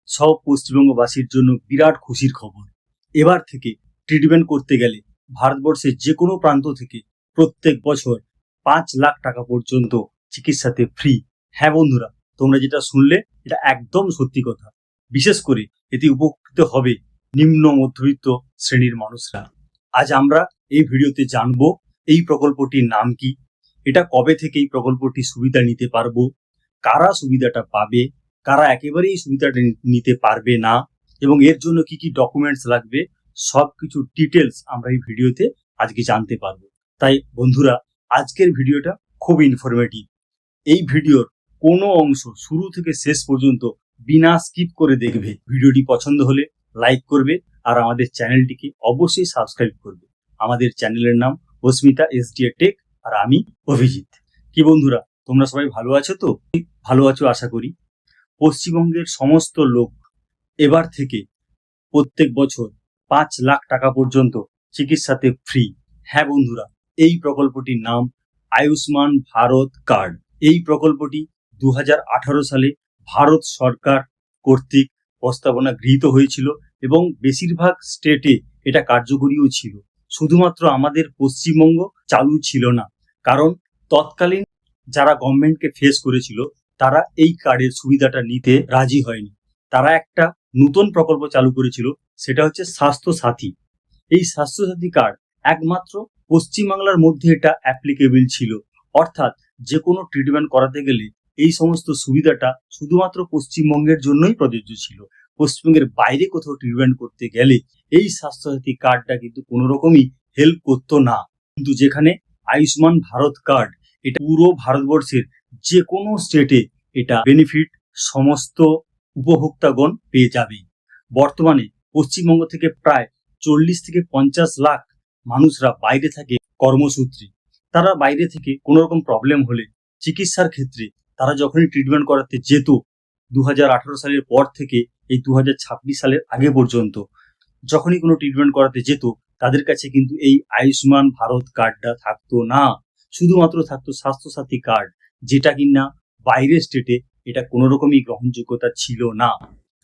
সব পশ্চিমবঙ্গবাসীর জন্য বিরাট খুশির খবর। এবার থেকে ট্রিটমেন্ট করতে গেলে ভারতবর্ষের যে কোনো প্রান্ত থেকে প্রত্যেক বছর 5 লাখ টাকা পর্যন্ত চিকিৎসাতে ফ্রি। হ্যাঁ বন্ধুরা, তোমরা যেটা শুনলে এটা একদম সত্যি কথা। বিশেষ করে এতে উপকৃত হবে নিম্ন মধ্যবিত্ত শ্রেণীর মানুষরা। আজ আমরা এই ভিডিওতে জানবো এই প্রকল্পটির নাম কি, এটা কবে থেকে এই প্রকল্পটির সুবিধা নিতে পারবো, কারা সুবিধাটা পাবে, কারা একেবারেই সুবিধাটা নিতে পারবে না, এবং এর জন্য কি কি ডকুমেন্টস লাগবে, সবকিছু ডিটেলস আমরা এই ভিডিওতে আজকে জানতে পারবো। তাই বন্ধুরা, আজকের ভিডিওটা খুব ইনফরমেটিভ। এই ভিডিওর কোনো অংশ শুরু থেকে শেষ পর্যন্ত বিনা স্কিপ করে দেখবে। ভিডিওটি পছন্দ হলে লাইক করবে আর আমাদের চ্যানেলটিকে অবশ্যই সাবস্ক্রাইব করবে। আমাদের চ্যানেলের নাম অস্মিতা SDA টেক আর আমি অভিজিৎ। কি বন্ধুরা, তোমরা সবাই ভালো আছো তো? ভালো আছো আশা করি। পশ্চিমবঙ্গের সমস্ত লোক এবার থেকে প্রত্যেক বছর 5 লাখ টাকা পর্যন্ত চিকিৎসাতে ফ্রি। হ্যাঁ বন্ধুরা, এই প্রকল্পটির নাম আয়ুষ্মান ভারত কার্ড। এই প্রকল্পটি 2018 সালে ভারত সরকার কর্তৃক প্রস্তাবনা গৃহীত হয়েছিল এবং বেশিরভাগ স্টেটে এটা কার্যকরীও ছিল। শুধুমাত্র আমাদের পশ্চিমবঙ্গ চালু ছিল না, কারণ তৎকালীন যারা গভর্নমেন্টকে ফেস করেছিল তারা এই কার্ডের সুবিধাটা নিতে রাজি হয়নি। তারা একটা নতুন প্রকল্প চালু করেছিল, সেটা হচ্ছে স্বাস্থ্য সাথী। এই স্বাস্থ্য সাথী কার্ড একমাত্র পশ্চিমবাংলার মধ্যে এটা অ্যাপ্লিকেবল ছিল, অর্থাৎ যে কোনো ট্রিটমেন্ট করাতে গেলে এই সমস্ত সুবিধাটা শুধুমাত্র পশ্চিমবঙ্গের জন্যই প্রযোজ্য ছিল। পশ্চিমবঙ্গের বাইরে কোথাও ট্রিটমেন্ট করতে গেলে এই স্বাস্থ্যসাথী কার্ডটা কিন্তু কোনো রকমই হেল্প করতো না। কিন্তু যেখানে আয়ুষ্মান ভারত কার্ড, এটা পুরো ভারতবর্ষের যে কোনো স্টেটে এটা বেনিফিট সমস্ত উপভোক্তাগণ পেয়ে যাবে। বর্তমানে পশ্চিমবঙ্গ থেকে প্রায় 40 থেকে 50 লাখ মানুষরা বাইরে থাকে কর্মসূত্রে। তারা বাইরে থেকে কোনো রকম প্রবলেম হলে চিকিৎসার ক্ষেত্রে তারা যখনই ট্রিটমেন্ট করাতে যেত 2018 সালের পর থেকে এই 2026 সালের আগে পর্যন্ত যখনই কোনো ট্রিটমেন্ট করাতে যেত, তাদের কাছে কিন্তু এই আয়ুষ্মান ভারত কার্ডটা থাকতো না। শুধুমাত্র থাকতো স্বাস্থ্যসাথী কার্ড, যেটা কিনা বাইরের স্টেটে এটা কোনো রকমই গ্রহণযোগ্যতা ছিল না।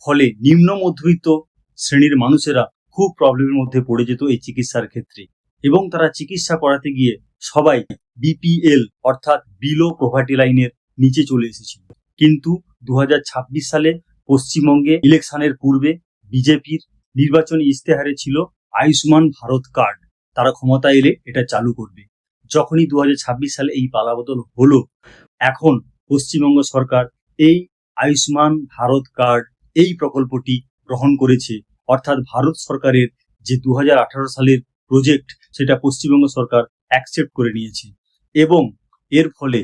ফলে নিম্ন মধ্যবিত্ত শ্রেণীর মানুষেরা খুব প্রবলেমের মধ্যে পড়ে যেত এই চিকিৎসার ক্ষেত্রে, এবং তারা চিকিৎসা করাতে গিয়ে সবাই BPL অর্থাৎ বিলো পভার্টি লাইনের নিচে চলে এসেছিল। কিন্তু 2026 সালে পশ্চিমবঙ্গে ইলেকশনের পূর্বে বিজেপির নির্বাচনী ইস্তেহারে ছিল আয়ুষ্মান ভারত কার্ড। তারা ক্ষমতা এলে এটা চালু করবে। যখনই 2026 সালে এই পালাবদল হলো, এখন পশ্চিমবঙ্গ সরকার এই আয়ুষ্মান ভারত কার্ড এই প্রকল্পটি গ্রহণ করেছে, অর্থাৎ ভারত সরকারের যে 2018 সালের প্রজেক্ট সেটা পশ্চিমবঙ্গ সরকার অ্যাকসেপ্ট করে নিয়েছে। এবং এর ফলে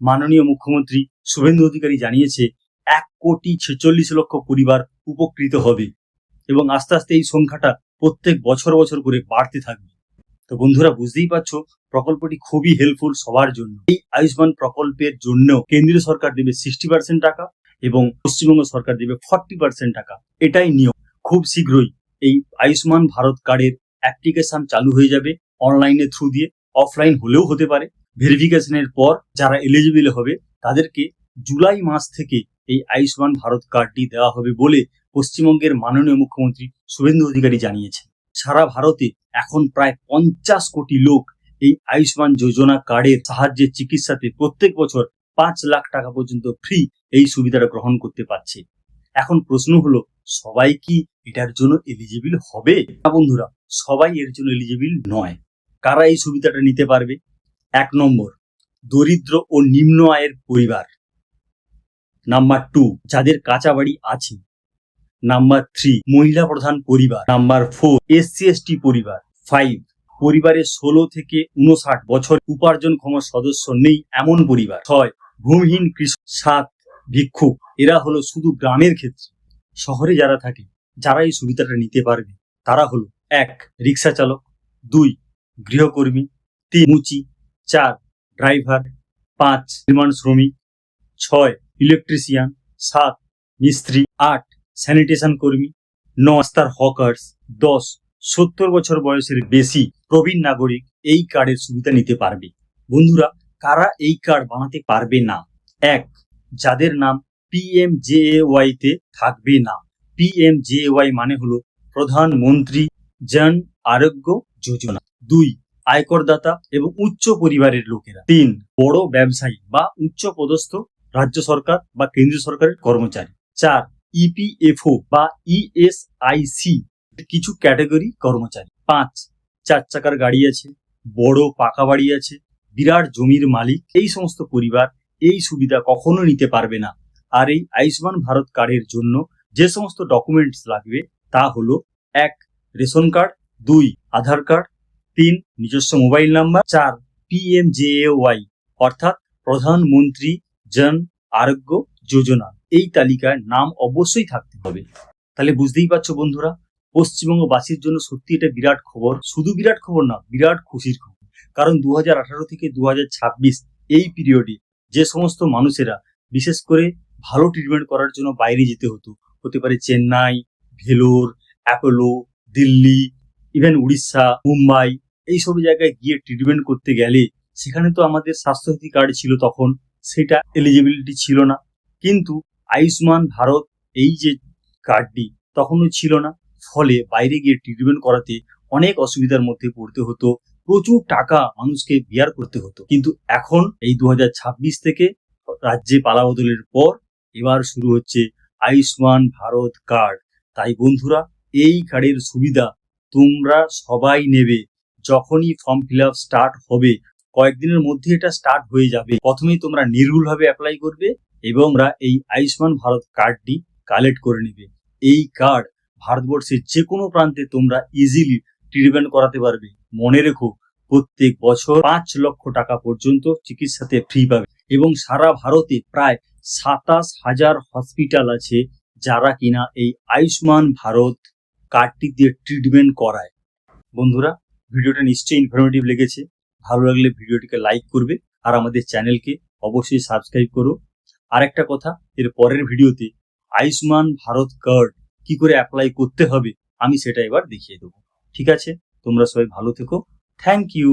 মাননীয় মুখ্যমন্ত্রী শুভেন্দু অধিকারী জানিয়েছে 1,46,00,000 পরিবার উপকৃত হবে, এবং আস্তে আস্তে এই সংখ্যাটা প্রত্যেক বছর বছর করে বাড়তে থাকবে। তো বন্ধুরা, বুঝতেই পারছো প্রকল্পটি খুবই হেল্পফুল সবার জন্য। এই আয়ুষ্মান প্রকল্পের জন্য কেন্দ্রীয় সরকার দেবে 60% টাকা এবং পশ্চিমবঙ্গ সরকার দেবে 40% টাকা। এটাই নিয়ম। খুব শীঘ্রই এই আয়ুষ্মান ভারত কার্ডের অ্যাপ্লিকেশন চালু হয়ে যাবে অনলাইনের থ্রু দিয়ে, অফলাইন হলেও হতে পারে। ভেরিফিকেশনের পর যারা এলিজিবল হবে তাদেরকে জুলাই মাস থেকে এই আয়ুষ্মান ভারত কার্ডটি দেওয়া হবে বলে পশ্চিমবঙ্গের মাননীয় মুখ্যমন্ত্রী শুভেন্দু অধিকারী জানিয়েছেন। সারা ভারতে এখন প্রায় 50 কোটি লোক এই আয়ুষ্মান যোজনা কার্ডের সাহায্যে চিকিৎসাতে প্রত্যেক বছর 5 লাখ টাকা পর্যন্ত ফ্রি এই সুবিধাটা গ্রহণ করতে পারছে। এখন প্রশ্ন হলো, সবাই কি এটার জন্য এলিজিবল হবে? না বন্ধুরা, সবাই এর জন্য এলিজিবল নয়। কারা এই সুবিধাটা নিতে পারবে? 1 নম্বর, দরিদ্র ও নিম্ন আয়ের পরিবার। নাম্বার 2, যাদের কাঁচা বাড়ি আছে। নাম্বার 3, মহিলা প্রধান পরিবার। নাম্বার 4, SC/ST পরিবার। 5, পরিবারের 16 থেকে 59 বছর উপার্জনক্ষম সদস্য নেই এমন পরিবার। 6, ভূমিহীন কৃষক। 7, ভিক্ষুক। এরা হলো শুধু গ্রামের ক্ষেত্রে। শহরে যারা থাকে, যারা এই সুবিধাটা নিতে পারবে তারা হলো 1, রিক্সা চালক। 2, গৃহকর্মী। 3, মুচি। 4, ড্রাইভার। 5, নির্মাণ শ্রমিক। 6, ইলেকট্রিশিয়ান। 7, মিস্ত্রি। 8, স্যানিটেশন কর্মী। 9, রাস্তার হকার্স। 10, 70 বছর বয়সের বেশি প্রবীণ নাগরিক এই কার্ডের সুবিধা নিতে পারবে। বন্ধুরা, কারা এই কার্ড বানাতে পারবে না? 1, যাদের নাম PMJAY তে থাকবে না। PMJAY মানে হলো প্রধানমন্ত্রী জন আরোগ্য যোজনা। 2 আয়করদাতা এবং উচ্চ পরিবারের লোকেরা। 3 বড় ব্যবসায়ী বা উচ্চ পদস্থ রাজ্য সরকার বা কেন্দ্রীয় সরকারের কর্মচারী। 4 EPFO বা ESIC কিছু ক্যাটাগরি কর্মচারী। 5 4 চাকার গাড়ি আছে, বড় পাকা বাড়ি আছে, বিরাট জমির মালিক, এই সমস্ত পরিবার এই সুবিধা কখনো নিতে পারবে না। আর এই আয়ুষ্মান ভারত কার্ডের জন্য যে সমস্ত ডকুমেন্টস লাগবে তা হলো 1 রেশন কার্ড, 2 আধার কার্ড, 3 নিজস্ব মোবাইল নাম্বার, 4 PMJAY অর্থাৎ প্রধানমন্ত্রী জন আরোগ্য যোজনা। এই তালিকায় নাম অবশ্যই থাকতে হবে। তাহলে বুঝতেই পারছো বন্ধুরা, পশ্চিমবঙ্গবাসীর জন্য সত্যি এটা বিরাট খবর। শুধু বিরাট খবর না, বিরাট খুশির খবর। কারণ 2018 থেকে 2026 এই পিরিয়ডে যে সমস্ত মানুষেরা বিশেষ করে ভালো ট্রিটমেন্ট করার জন্য বাইরে যেতে হতো, হতে পারে চেন্নাই, ভেলোর, অ্যাপোলো, দিল্লি, ইভেন উড়িষ্যা, মুম্বাই, এইসব জায়গায় গিয়ে ট্রিটমেন্ট করতে গেলে সেখানে তো আমাদের স্বাস্থ্যসাথী কার্ড ছিল, তখন সেটা এলিজিবিলিটি ছিল না। কিন্তু আয়ুষ্মান ভারত এই যে কার্ডটি তখনও ছিল না, ফলে বাইরে গিয়ে ট্রিটমেন্ট করাতে অনেক অসুবিধার মধ্যে পড়তে হতো, প্রচুর টাকা মানুষকে বিয়ার করতে হতো। কিন্তু এখন এই 2026 থেকে রাজ্যে পালাবদলের পর এবার শুরু হচ্ছে আয়ুষ্মান ভারত কার্ড। তাই বন্ধুরা, এই কার্ডের সুবিধা তোমরা সবাই নেবে। যখনই ফর্ম ফিল আপ স্টার্ট হবে, কয়েকদিনের মধ্যে এটা স্টার্ট হয়ে যাবে, প্রথমেই তোমরা নির্ভুলভাবে অ্যাপ্লাই করবে এবং এই আয়ুষ্মান ভারত কার্ডটি কালেক্ট করে নেবে। এই কার্ড ভারতবর্ষের যে কোনো প্রান্তে তোমরা ইজিলি ট্রিটমেন্ট করাতে পারবে। মনে রেখো, প্রত্যেক বছর 5 লক্ষ টাকা পর্যন্ত চিকিৎসাতে ফ্রি পাবে এবং সারা ভারতে প্রায় 27,000 হসপিটাল আছে যারা কিনা এই আয়ুষ্মান ভারত কার্ডটি দিয়ে ট্রিটমেন্ট করায়। বন্ধুরা, ভিডিওটা নিশ্চয়ই ইনফরমেটিভ লেগেছে। ভালো লাগলে ভিডিওটিকে লাইক করবে আর আমাদের চ্যানেলকে অবশ্যই সাবস্ক্রাইব করো। আর একটা কথা, এর পরের ভিডিওতে আয়ুষ্মান ভারত কার্ড কি করে অ্যাপ্লাই করতে হবে আমি সেটা এবার দেখিয়ে দেবো। ঠিক আছে, তোমরা সবাই ভালো থেকো। Thank you.